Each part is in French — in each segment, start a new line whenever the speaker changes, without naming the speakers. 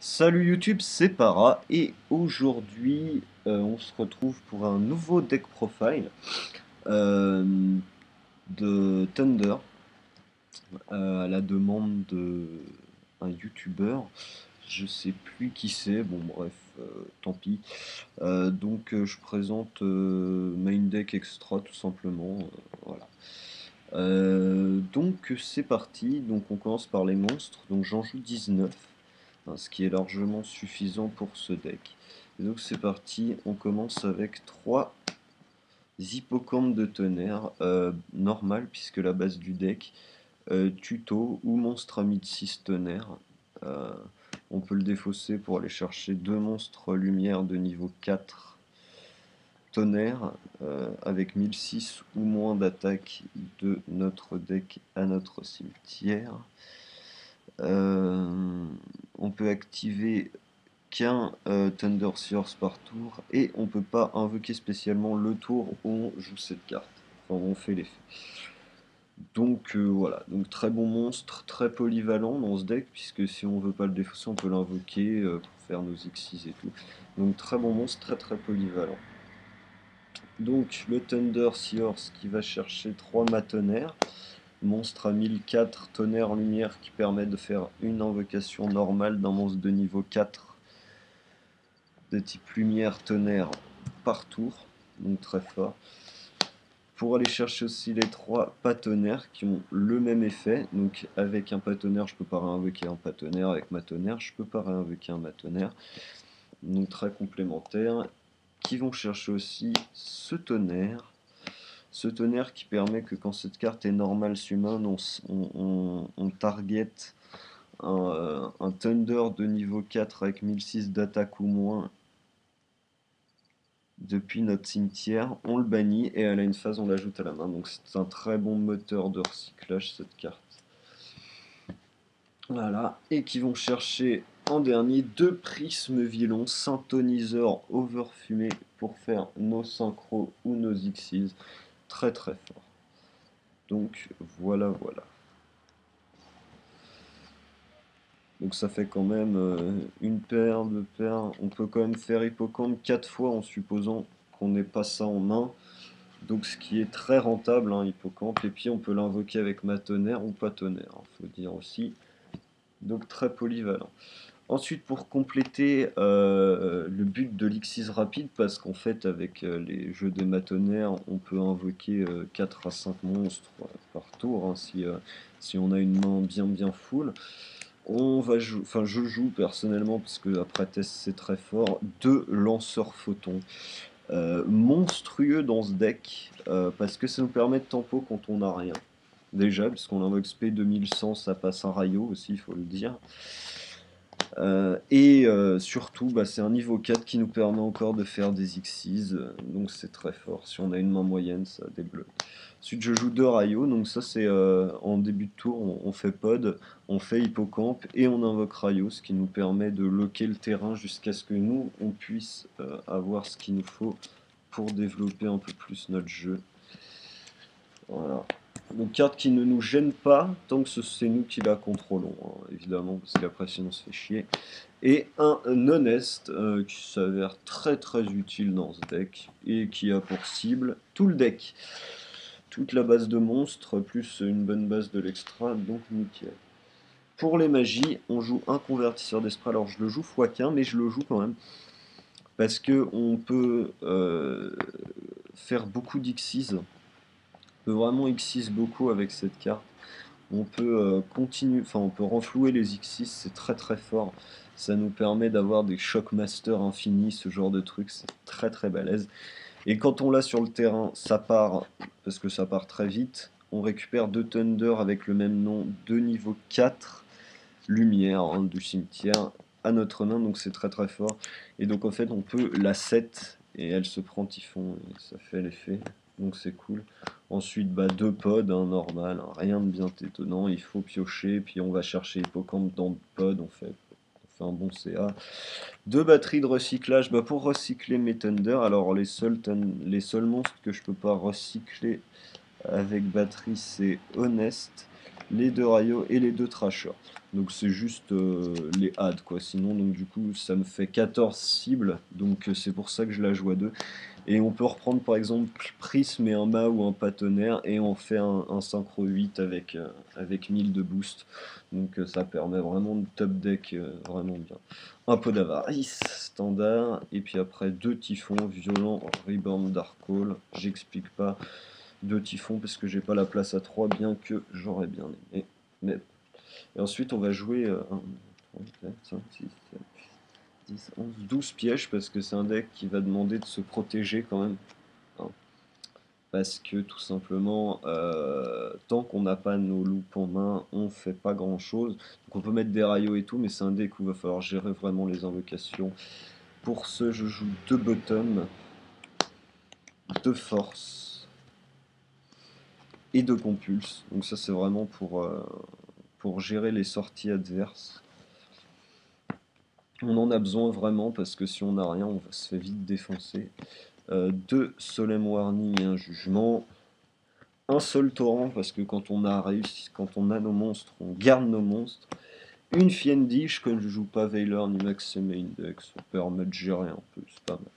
Salut YouTube, c'est Para et aujourd'hui on se retrouve pour un nouveau deck profile euh, de Thunder à la demande de un YouTuber. Je sais plus qui c'est, bon bref, tant pis. Je présente Main Deck Extra tout simplement. Voilà. C'est parti, donc on commence par les monstres, donc j'en joue 19, hein, ce qui est largement suffisant pour ce deck. Et donc c'est parti, on commence avec 3 hippocampes de tonnerre, normal puisque la base du deck, tuto ou monstre ami de 6 tonnerre. Euh, on peut le défausser pour aller chercher 2 monstres lumière de niveau 4 tonnerre avec 1006 ou moins d'attaque de notre deck à notre cimetière. Euh, on peut activer qu'un Thunder Source par tour et on peut pas invoquer spécialement le tour où on joue cette carte. Enfin, on fait l'effet. Voilà, donc très bon monstre, très polyvalent dans ce deck, puisque si on veut pas le défausser, on peut l'invoquer pour faire nos X6 et tout. Donc très bon monstre, très très polyvalent. Donc le Thunder Seahorse qui va chercher 3 matonnerres. Monstre à 1004 tonnerre lumière qui permet de faire une invocation normale d'un monstre de niveau 4 de type lumière tonnerre par tour. Donc très fort. Pour aller chercher aussi les 3 patonnerres qui ont le même effet. Donc avec un patonnerre, je peux pas réinvoquer un patonnerre. Avec matonnerre, je peux pas réinvoquer un matonnerre. Donc très complémentaires. Qui vont chercher aussi ce tonnerre. Ce tonnerre qui permet que quand cette carte est normale summon, on target un Thunder de niveau 4 avec 1006 d'attaque ou moins depuis notre cimetière, on le bannit et elle a une phase, on l'ajoute à la main. Donc c'est un très bon moteur de recyclage cette carte. Voilà, et qui vont chercher en dernier 2 prismes violons, synthoniseur overfumé pour faire nos synchros ou nos Xyz. Très très fort. Donc voilà. Donc ça fait quand même une paire, deux paires. On peut quand même faire hippocampe 4 fois en supposant qu'on n'ait pas ça en main. Donc ce qui est très rentable, hein, hippocampe. Et puis on peut l'invoquer avec matonnerre ou pas tonnerre, faut dire aussi. Donc très polyvalent. Ensuite pour compléter le but de l'X6 rapide, parce qu'en fait avec les jeux de matonnerre, on peut invoquer 4 à 5 monstres par tour, hein, si on a une main bien full. Je joue personnellement, parce que après test c'est très fort, 2 lanceurs photons. Monstrueux dans ce deck, parce que ça nous permet de tempo quand on n'a rien. Déjà, puisqu'on invoque SP 2100, ça passe un rayo aussi, il faut le dire. Surtout, c'est un niveau 4 qui nous permet encore de faire des Xyz, donc c'est très fort. Si on a une main moyenne, ça débloque. Ensuite, je joue 2 Rayo, donc ça c'est en début de tour, on fait pod, on fait hippocampe et on invoque Rayo, ce qui nous permet de loquer le terrain jusqu'à ce que nous, on puisse avoir ce qu'il nous faut pour développer un peu plus notre jeu. Voilà. Donc carte qui ne nous gêne pas tant que c'est nous qui la contrôlons, hein, évidemment, parce qu'après sinon on se fait chier. Et un non-est qui s'avère très très utile dans ce deck et qui a pour cible tout le deck. Toute la base de monstres plus une bonne base de l'extra, donc nickel. Pour les magies, on joue un convertisseur d'esprit. Alors je le joue x1, mais je le joue quand même. Parce que on peut faire beaucoup d'X6. On peut vraiment X6 beaucoup avec cette carte. On peut on peut renflouer les X6, c'est très très fort. Ça nous permet d'avoir des Shockmaster infinis, ce genre de truc, c'est très très balèze. Et quand on l'a sur le terrain, ça part, parce que ça part très vite. On récupère 2 Thunder avec le même nom, de niveau 4 lumière, hein, du cimetière à notre main, donc c'est très très fort. Et donc en fait on peut la set et elle se prend typhon et ça fait l'effet, donc c'est cool. Ensuite 2 pods, hein, normal, hein, rien de bien étonnant, il faut piocher, puis on va chercher hippocampe dans le pod, on fait un bon CA. 2 batteries de recyclage pour recycler mes Thunder. Alors les seuls monstres que je peux pas recycler avec batterie, c'est Honest les 2 Rayo et les 2 Trashers. Donc c'est juste les adds quoi. Sinon donc du coup ça me fait 14 cibles. Donc c'est pour ça que je la joue à 2. Et on peut reprendre par exemple Prism et un mât ou un Patonnerre et on fait un synchro 8 avec 1000 de boost. Donc ça permet vraiment de top deck vraiment bien. Un peu d'avarice, standard, et puis après 2 typhons, violent, reborn, dark call. J'explique pas 2 typhons parce que j'ai pas la place à 3 bien que j'aurais bien aimé. Mais... Et ensuite on va jouer 1, 2, 3, 4, 5, 6, 7, 10, 11, 12 pièges parce que c'est un deck qui va demander de se protéger quand même, hein. Parce que tout simplement, tant qu'on n'a pas nos loups en main, on fait pas grand chose. Donc on peut mettre des rayos et tout, mais c'est un deck où il va falloir gérer vraiment les invocations. Pour ce, je joue 2 bottom, 2 force et 2 compulse. Donc ça c'est vraiment pour gérer les sorties adverses. On en a besoin vraiment parce que si on n'a rien, on va se faire vite défoncer. 2 Solemn Warning et un jugement. Un seul torrent parce que quand on a réussi, quand on a nos monstres, on garde nos monstres. Une Fiendish, comme je joue pas Veiler ni Max Main Deck, ça permet de gérer un peu, c'est pas mal.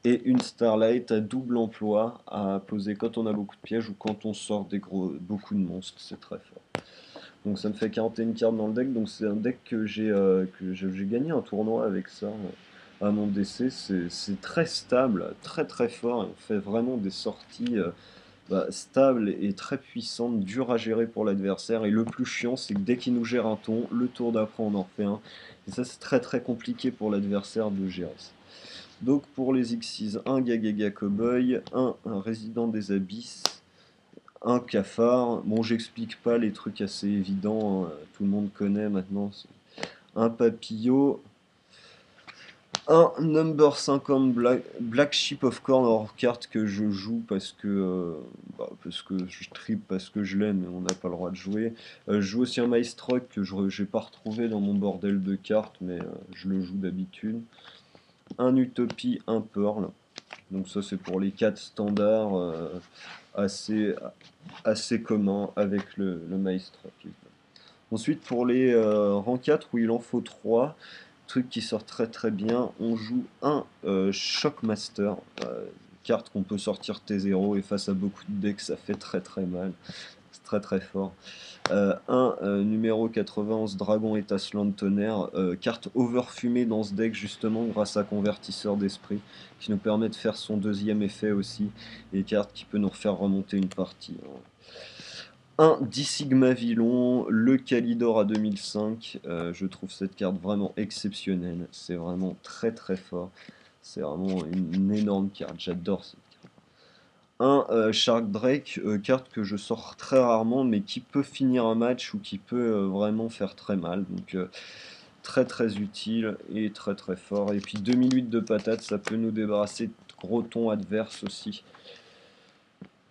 Et une Starlight à double emploi à poser quand on a beaucoup de pièges ou quand on sort beaucoup de monstres, c'est très fort. Donc ça me fait 41 cartes dans le deck, donc c'est un deck que j'ai gagné un tournoi avec ça à mon décès. C'est très stable, très très fort, et on fait vraiment des sorties stable et très puissante, dure à gérer pour l'adversaire. Et le plus chiant, c'est que dès qu'il nous gère un ton, le tour d'après, on en fait un. Et ça, c'est très très compliqué pour l'adversaire de gérer ça. Donc pour les Xyz, un Gagaga Cowboy, un Résident des Abysses, un Cafard. Bon, j'explique pas les trucs assez évidents, hein, tout le monde connaît maintenant. Un Papillot, un number 50 Black Sheep of Corn hors carte que je joue parce que je tripe parce que je l'aime et on n'a pas le droit de jouer. Je joue aussi un Maestrock que je n'ai pas retrouvé dans mon bordel de cartes mais je le joue d'habitude. Un Utopie, un Pearl. Donc ça c'est pour les 4 standards assez, assez communs avec le Maestrock. Ensuite pour les rangs 4 où il en faut 3. Truc qui sort très très bien, on joue un Shockmaster, carte qu'on peut sortir T0 et face à beaucoup de decks ça fait très très mal, c'est très très fort. Un numéro 91 Dragon étincelant de tonnerre, carte overfumée dans ce deck justement grâce à Convertisseur d'esprit qui nous permet de faire son deuxième effet aussi, et carte qui peut nous refaire remonter une partie, hein. Un Disigma Villon, le Calidor à 2005. Je trouve cette carte vraiment exceptionnelle. C'est vraiment très très fort. C'est vraiment une énorme carte. J'adore cette carte. Un Shark Drake, carte que je sors très rarement, mais qui peut finir un match ou qui peut vraiment faire très mal. Donc très très utile et très très fort. Et puis 2008 de patate, ça peut nous débarrasser de gros tons adverses aussi.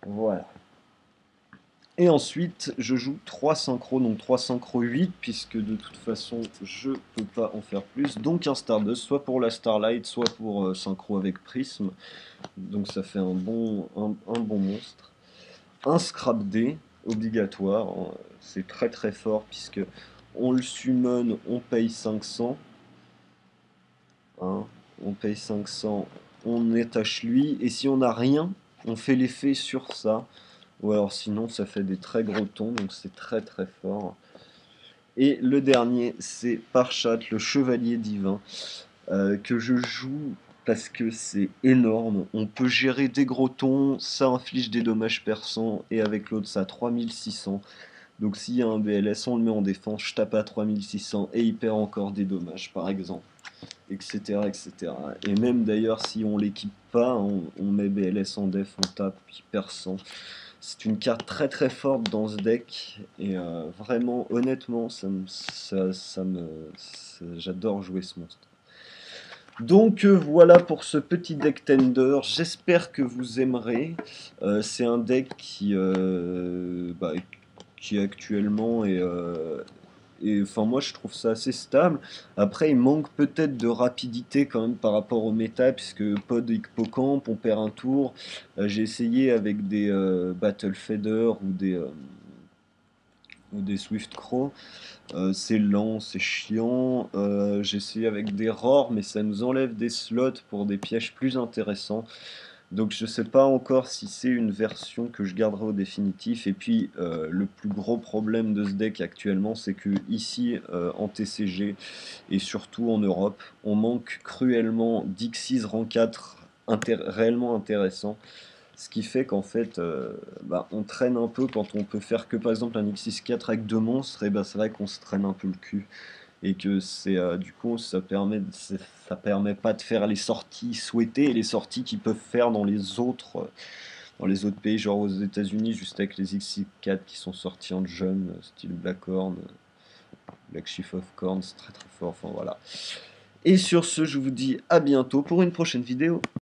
Voilà. Et ensuite, je joue 3 synchros, donc 3 synchros 8, puisque de toute façon, je peux pas en faire plus. Donc un Stardust, soit pour la Starlight, soit pour synchro avec Prism. Donc ça fait un bon monstre. Un Scrap D, obligatoire. Hein. C'est très très fort, puisque on le summon, on paye 500. Hein. On paye 500, on attache lui. Et si on n'a rien, on fait l'effet sur ça. Ou alors sinon ça fait des très gros tons, donc c'est très très fort. Et le dernier, c'est Parchat, le chevalier divin, que je joue parce que c'est énorme. On peut gérer des gros tons, ça inflige des dommages perçants, et avec l'autre ça a 3600. Donc s'il y a un BLS, on le met en défense, je tape à 3600 et il perd encore des dommages par exemple, etc. etc. Et même d'ailleurs si on l'équipe pas, on met BLS en def, on tape, il perd 100. C'est une carte très très forte dans ce deck et vraiment honnêtement j'adore jouer ce monstre. Donc voilà pour ce petit deck Tender, j'espère que vous aimerez. C'est un deck qui actuellement et enfin moi je trouve ça assez stable. Après il manque peut-être de rapidité quand même par rapport au méta puisque Pod Hippocampe on perd un tour. J'ai essayé avec des Battle Feeder ou des Swift Crow. C'est lent, c'est chiant. J'ai essayé avec des ROR, mais ça nous enlève des slots pour des pièges plus intéressants. Donc je sais pas encore si c'est une version que je garderai au définitif. Et puis le plus gros problème de ce deck actuellement, c'est que ici en TCG et surtout en Europe, on manque cruellement d'X6 rang 4 réellement intéressant. Ce qui fait qu'en fait, bah, on traîne un peu quand on peut faire que par exemple un X6-4 avec deux monstres, et bah, c'est vrai qu'on se traîne un peu le cul. Et que c'est du coup ça permet pas de faire les sorties souhaitées et les sorties qu'ils peuvent faire dans les autres pays, genre aux États-Unis, juste avec les X6-4 qui sont sortis en jeune, style Blackhorn, Black Chief of Corn, c'est très très fort, enfin voilà. Et sur ce, je vous dis à bientôt pour une prochaine vidéo.